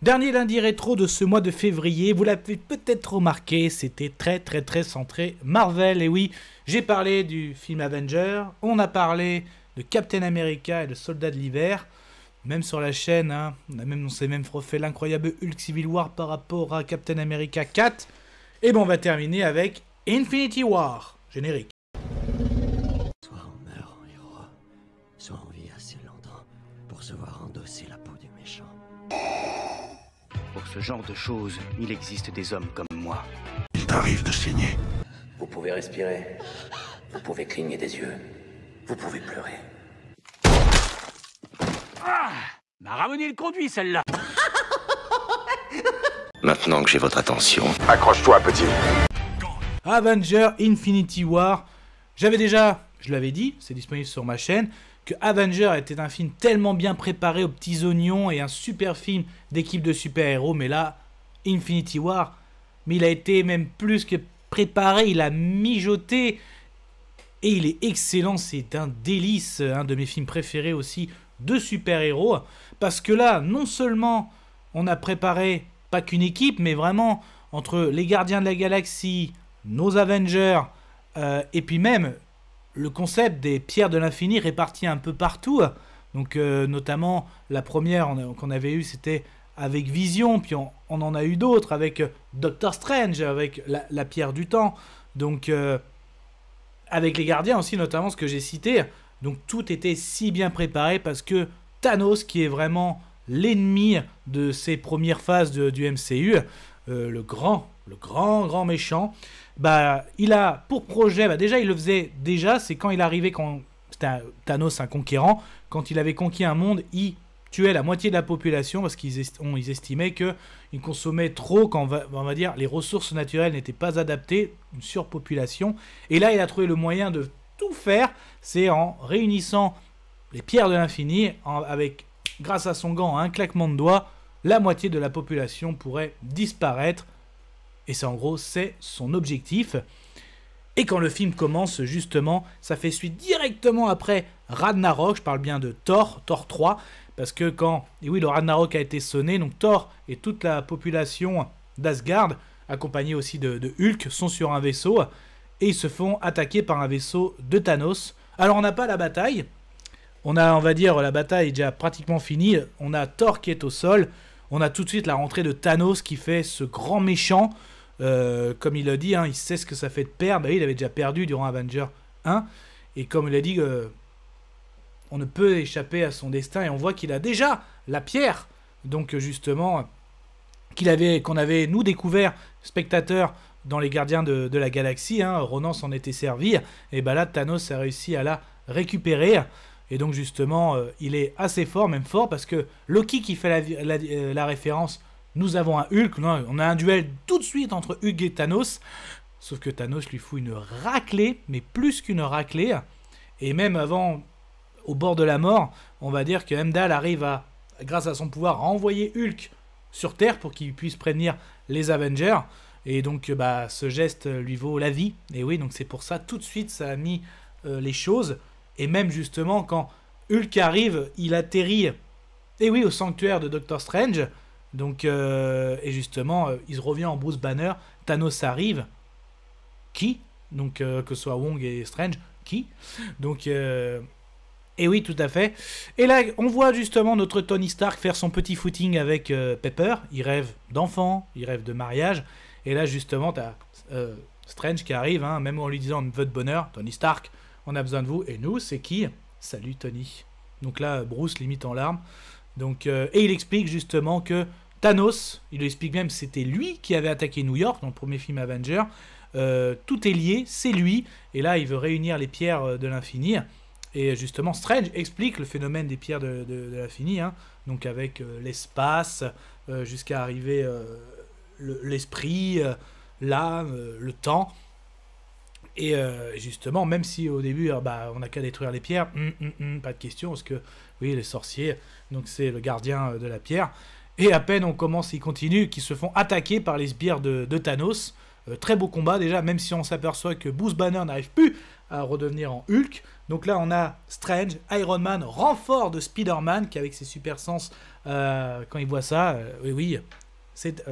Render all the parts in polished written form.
Dernier lundi rétro de ce mois de février, vous l'avez peut-être remarqué, c'était très centré Marvel. Et oui, j'ai parlé du film Avenger, on a parlé de Captain America et de Soldat de l'hiver. Même sur la chaîne, hein, on s'est même refait l'incroyable Hulk Civil War par rapport à Captain America 4. Et bon, on va terminer avec Infinity War, générique. Soit on meurt en héros, soit on vit assez longtemps pour se voir endosser la peau du méchant. Pour ce genre de choses, il existe des hommes comme moi. Il t'arrive de saigner. Vous pouvez respirer, vous pouvez cligner des yeux, vous pouvez pleurer. Ah, m'a ramené le conduit celle-là. Maintenant que j'ai votre attention, Accroche-toi, petit. Avenger Infinity War. J'avais déjà, je l'avais dit, c'est disponible sur ma chaîne, que Avenger était un film tellement bien préparé aux petits oignons et un super film d'équipe de super-héros. Mais là, Infinity War, mais il a été même plus que préparé, il a mijoté. Et il est excellent, c'est un délice, un de mes films préférés aussi de super-héros. Parce que là, non seulement on a préparé pas qu'une équipe, mais vraiment entre les Gardiens de la Galaxie, nos Avengers, et puis même le concept des pierres de l'infini réparties un peu partout. Donc notamment la première qu'on avait eue, c'était avec Vision, puis on en a eu d'autres avec Doctor Strange, avec la pierre du temps. Donc avec les Gardiens aussi, notamment ce que j'ai cité. Donc tout était si bien préparé parce que Thanos, qui est vraiment l'ennemi de ces premières phases du MCU, le grand méchant, bah, il a pour projet, déjà il le faisait déjà, c'est quand il arrivait, c'était Thanos, un conquérant, quand il avait conquis un monde, il tuait la moitié de la population parce qu'ils estimaient qu'il consommait trop, quand on va dire les ressources naturelles n'étaient pas adaptées, une surpopulation. Et là il a trouvé le moyen de tout faire, c'est en réunissant les pierres de l'infini, avec, grâce à son gant, un claquement de doigts, la moitié de la population pourrait disparaître. Et c'est en gros, c'est son objectif. Et quand le film commence, justement, ça fait suite directement après Ragnarok. Je parle bien de Thor 3. Parce que et oui, le Ragnarok a été sonné. Donc Thor et toute la population d'Asgard, accompagnée aussi de Hulk, sont sur un vaisseau. Et ils se font attaquer par un vaisseau de Thanos. Alors on n'a pas la bataille. On va dire, la bataille est déjà pratiquement finie. On a Thor qui est au sol. On a tout de suite la rentrée de Thanos qui fait ce grand méchant. Comme il l'a dit, hein, il sait ce que ça fait de perdre. Il avait déjà perdu durant Avenger 1. Et comme il a dit, on ne peut échapper à son destin. Et on voit qu'il a déjà la pierre. Donc justement, qu'on avait nous découvert, spectateurs, dans les Gardiens de la Galaxie. Hein, Ronan s'en était servi. Et ben là, Thanos a réussi à la récupérer. Et donc justement, il est assez fort, même fort, parce que Loki qui fait la référence, nous avons un Hulk, on a un duel tout de suite entre Hulk et Thanos, sauf que Thanos lui fout une raclée, mais plus qu'une raclée, et même avant, au bord de la mort, on va dire que Heimdall arrive grâce à son pouvoir, à envoyer Hulk sur Terre pour qu'il puisse prévenir les Avengers, et donc ce geste lui vaut la vie, et oui, donc c'est pour ça, tout de suite, ça a mis les choses. Et même justement, quand Hulk arrive, il atterrit, et oui, au sanctuaire de Doctor Strange. Donc, et justement, il revient en Bruce Banner. Thanos arrive. Qui? Donc, que ce soit Wong et Strange. Qui? Donc, et oui, tout à fait. Et là, on voit justement notre Tony Stark faire son petit footing avec Pepper. Il rêve d'enfant, il rêve de mariage. Et là, justement, tu as Strange qui arrive, hein, même en lui disant « Votre bonheur, Tony Stark ». On a besoin de vous. Et nous, c'est qui? Salut Tony. Donc là, Bruce limite en larmes. Donc, et il explique justement que Thanos, il lui explique même que c'était lui qui avait attaqué New York dans le premier film Avenger. Tout est lié, c'est lui. Et là, il veut réunir les pierres de l'infini. Et justement, Strange explique le phénomène des pierres de l'infini. Hein. Donc avec l'espace, jusqu'à arriver l'esprit, l'âme, le temps. Et justement, même si au début, on n'a qu'à détruire les pierres, pas de question, parce que, oui, les sorciers, donc c'est le gardien de la pierre. Et à peine on commence, ils continuent, qu'ils se font attaquer par les sbires de Thanos. Très beau combat déjà, même si on s'aperçoit que Bruce Banner n'arrive plus à redevenir en Hulk. Donc là on a Strange, Iron Man, renfort de Spider-Man qui avec ses super sens, quand il voit ça, oui, c'est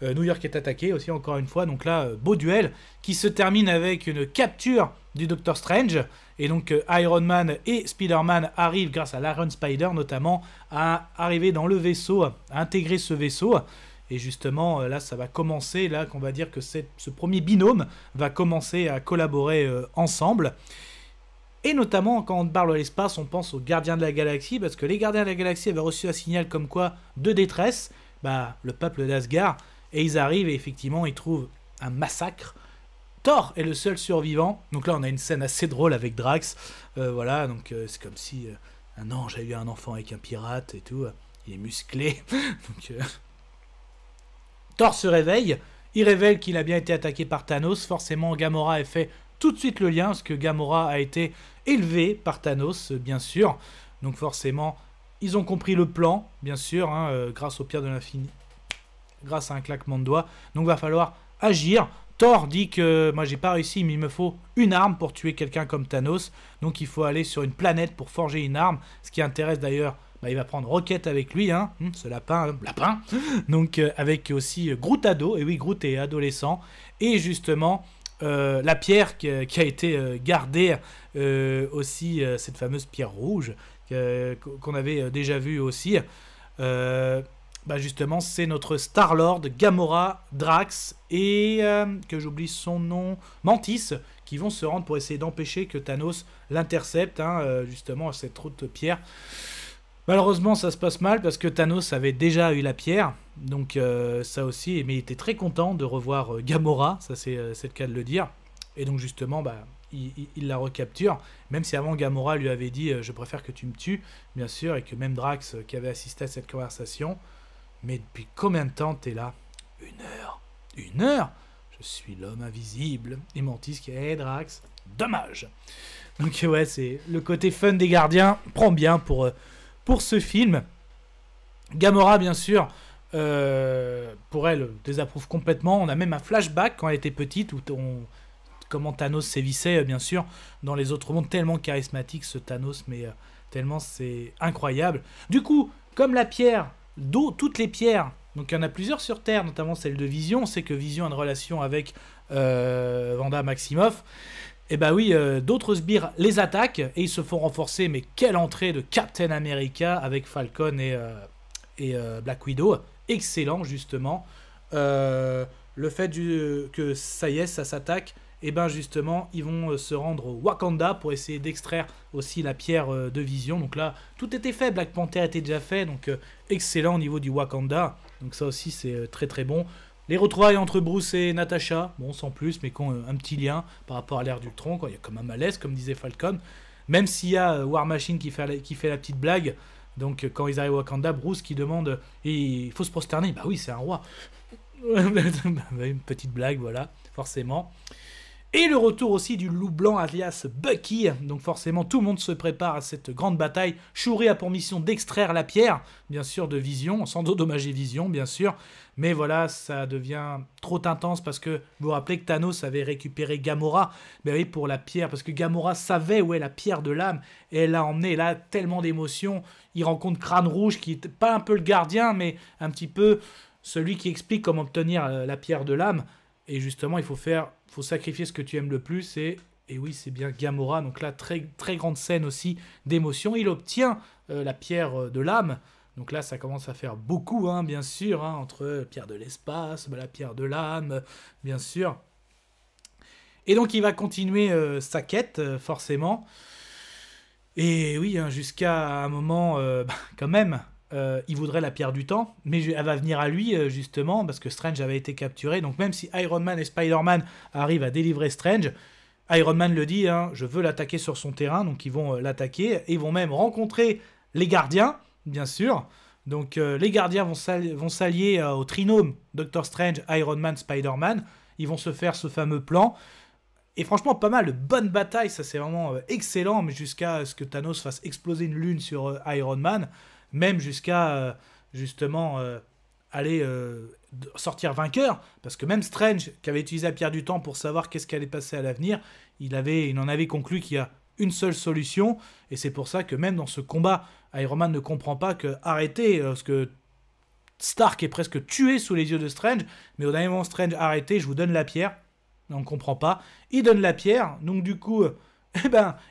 New York est attaqué aussi encore une fois. Donc là, beau duel qui se termine avec une capture du Doctor Strange. Et donc Iron Man et Spider-Man arrivent grâce à l'Iron Spider notamment à arriver dans le vaisseau, à intégrer ce vaisseau. Et justement, là, ça va commencer, là, qu'on va dire que ce premier binôme va commencer à collaborer ensemble. Et notamment, quand on parle de l'espace, on pense aux Gardiens de la Galaxie, parce que les Gardiens de la Galaxie avaient reçu un signal comme quoi de détresse, le peuple d'Asgard, et ils arrivent et effectivement, ils trouvent un massacre. Thor est le seul survivant, donc là, on a une scène assez drôle avec Drax, voilà, donc c'est comme si un ange a eu un enfant avec un pirate et tout, il est musclé, donc... Thor se réveille, il révèle qu'il a bien été attaqué par Thanos, forcément Gamora a fait tout de suite le lien, parce que Gamora a été élevé par Thanos, bien sûr, donc forcément, ils ont compris le plan, bien sûr, grâce au pierre de l'infini, grâce à un claquement de doigts, donc va falloir agir. Thor dit que moi j'ai pas réussi, mais il me faut une arme pour tuer quelqu'un comme Thanos, donc il faut aller sur une planète pour forger une arme, ce qui intéresse d'ailleurs... il va prendre Rocket avec lui, ce lapin, donc avec aussi Groot ado, et oui, Groot est adolescent, et justement, la pierre qui a été gardée, aussi, cette fameuse pierre rouge, qu'on avait déjà vue aussi, justement, c'est notre Star-Lord, Gamora, Drax, et, que j'oublie son nom, Mantis, qui vont se rendre pour essayer d'empêcher que Thanos l'intercepte, justement, à cette route pierre. Malheureusement, ça se passe mal parce que Thanos avait déjà eu la pierre, donc ça aussi, mais il était très content de revoir Gamora, ça c'est le cas de le dire, et donc justement, il la recapture, même si avant Gamora lui avait dit « je préfère que tu me tues », bien sûr, et que même Drax qui avait assisté à cette conversation, mais depuis combien de temps t'es là? 1 heure? Je suis l'homme invisible, et Mantis qui est Drax, dommage. Donc ouais, c'est le côté fun des gardiens, prend bien pour ce film. Gamora, bien sûr, pour elle, désapprouve complètement. On a même un flashback quand elle était petite, où comment Thanos sévissait, bien sûr, dans les autres mondes. Tellement charismatique ce Thanos, mais tellement c'est incroyable. Du coup, comme la pierre, toutes les pierres, donc il y en a plusieurs sur Terre, notamment celle de Vision. On sait que Vision a une relation avec Wanda Maximoff. Et oui, d'autres sbires les attaquent et ils se font renforcer. Mais quelle entrée de Captain America avec Falcon et Black Widow. Excellent, justement. Le fait que ça y est, ça s'attaque. Et justement, ils vont se rendre au Wakanda pour essayer d'extraire aussi la pierre de Vision. Donc là, tout était fait. Black Panther était déjà fait. Donc excellent au niveau du Wakanda. Donc ça aussi, c'est très très bon. Les retrouvailles entre Bruce et Natasha, bon, sans plus, mais qui ont un petit lien par rapport à l'ère d'Ultron, quoi. Il y a comme un malaise, comme disait Falcon. Même s'il y a War Machine qui fait la petite blague. Donc, quand ils arrivent au Wakanda, Bruce qui demande il faut se prosterner. Bah oui, c'est un roi. Une petite blague, voilà, forcément. Et le retour aussi du loup blanc alias Bucky. Donc forcément, tout le monde se prépare à cette grande bataille. Shuri a pour mission d'extraire la pierre, bien sûr, de Vision, sans endommager Vision, bien sûr. Mais voilà, ça devient trop intense parce que vous vous rappelez que Thanos avait récupéré Gamora. Ben oui, pour la pierre, parce que Gamora savait où est la pierre de l'âme. Et elle l'a emmené là, tellement d'émotions. Il rencontre Crâne Rouge, qui est pas un peu le gardien, mais un petit peu celui qui explique comment obtenir la pierre de l'âme. Et justement, il faut sacrifier ce que tu aimes le plus. Et oui, c'est bien Gamora. Donc là, très, très grande scène aussi d'émotion. Il obtient la pierre de l'âme. Donc là, ça commence à faire beaucoup, bien sûr, entre la pierre de l'espace, la pierre de l'âme, bien sûr. Et donc, il va continuer sa quête, forcément. Et oui, jusqu'à un moment, quand même, il voudrait la pierre du temps, mais elle va venir à lui, justement, parce que Strange avait été capturé. Donc même si Iron Man et Spider-Man arrivent à délivrer Strange, Iron Man le dit, je veux l'attaquer sur son terrain, donc ils vont l'attaquer. Et ils vont même rencontrer les gardiens, bien sûr. Donc les gardiens vont s'allier au trinôme Doctor Strange, Iron Man, Spider-Man. Ils vont se faire ce fameux plan. Et franchement, pas mal de bonnes batailles, ça c'est vraiment excellent, mais jusqu'à ce que Thanos fasse exploser une lune sur Iron Man, même jusqu'à justement allait sortir vainqueur, parce que même Strange, qui avait utilisé la pierre du temps pour savoir qu'est-ce qui allait passer à l'avenir, il en avait conclu qu'il y a une seule solution, et c'est pour ça que même dans ce combat, Iron Man ne comprend pas que arrêtez, parce que Stark est presque tué sous les yeux de Strange, mais au dernier moment, Strange, arrêtez, je vous donne la pierre. On ne comprend pas. Il donne la pierre, donc du coup,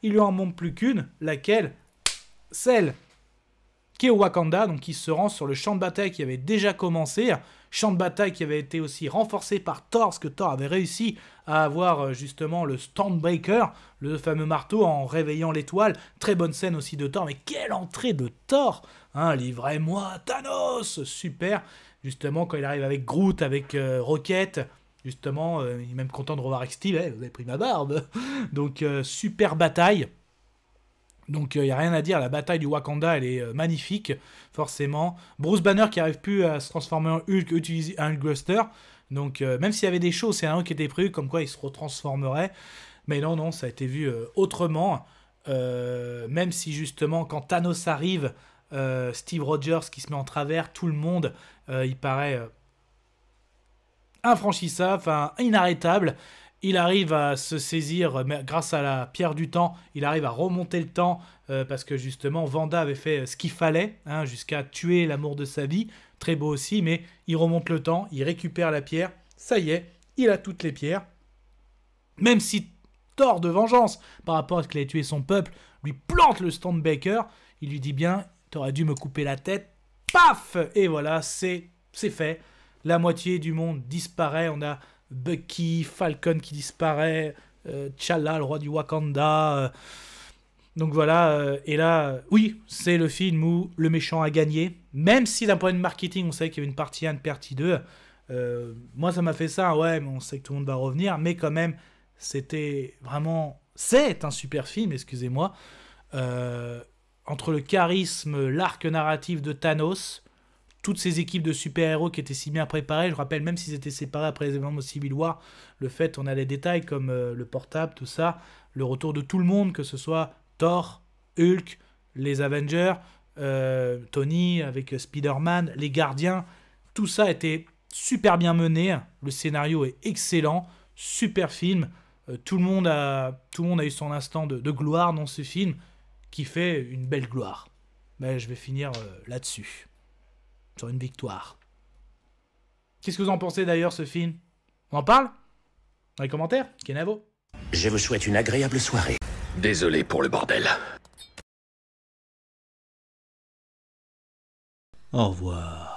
il lui en manque plus qu'une, laquelle, celle qui est au Wakanda, donc qui se rend sur le champ de bataille qui avait déjà commencé, champ de bataille qui avait été aussi renforcé par Thor, parce que Thor avait réussi à avoir justement le Stormbreaker, le fameux marteau en réveillant l'étoile. Très bonne scène aussi de Thor, mais quelle entrée de Thor, hein, livrez-moi Thanos, super, justement quand il arrive avec Groot, avec Rocket, justement, il est même content de revoir avec Steve, vous avez pris ma barbe, donc super bataille. Donc il n'y a rien à dire, la bataille du Wakanda elle est magnifique, forcément. Bruce Banner qui n'arrive plus à se transformer en Hulk, utilise un Hulkbuster. Donc même s'il y avait des choses, c'est un qui était prévu, comme quoi il se retransformerait. Mais non, ça a été vu autrement. Même si justement quand Thanos arrive, Steve Rogers qui se met en travers, tout le monde, il paraît infranchissable, enfin inarrêtable. Il arrive à se saisir, grâce à la pierre du temps, il arrive à remonter le temps, parce que justement, Wanda avait fait ce qu'il fallait, hein, jusqu'à tuer l'amour de sa vie, très beau aussi, mais il remonte le temps, il récupère la pierre, ça y est, il a toutes les pierres. Même si Thor, de vengeance, par rapport à ce qu'il a tué son peuple, lui plante le Stormbreaker, il lui dit bien, t'aurais dû me couper la tête, paf! Et voilà, c'est fait, la moitié du monde disparaît, on a Bucky, Falcon qui disparaît, T'Challa, le roi du Wakanda. Donc voilà, et là, oui, c'est le film où le méchant a gagné. Même si d'un point de vue marketing, on savait qu'il y avait une partie 1, une partie 2. Moi, ça m'a fait ça, ouais, mais on sait que tout le monde va revenir. Mais quand même, c'était vraiment... C'est un super film, excusez-moi. Entre le charisme, l'arc narratif de Thanos... Toutes ces équipes de super-héros qui étaient si bien préparées, je rappelle, même s'ils étaient séparés après les événements de Civil War, le fait, on a les détails comme le portable, tout ça, le retour de tout le monde, que ce soit Thor, Hulk, les Avengers, Tony avec Spider-Man, les Gardiens, tout ça a été super bien mené, le scénario est excellent, super film, tout le monde a eu son instant de gloire dans ce film, qui fait une belle gloire. Mais je vais finir là-dessus. Sur une victoire. Qu'est-ce que vous en pensez d'ailleurs, ce film? On en parle? Dans les commentaires? Kenavo. Je vous souhaite une agréable soirée. Désolé pour le bordel. Au revoir.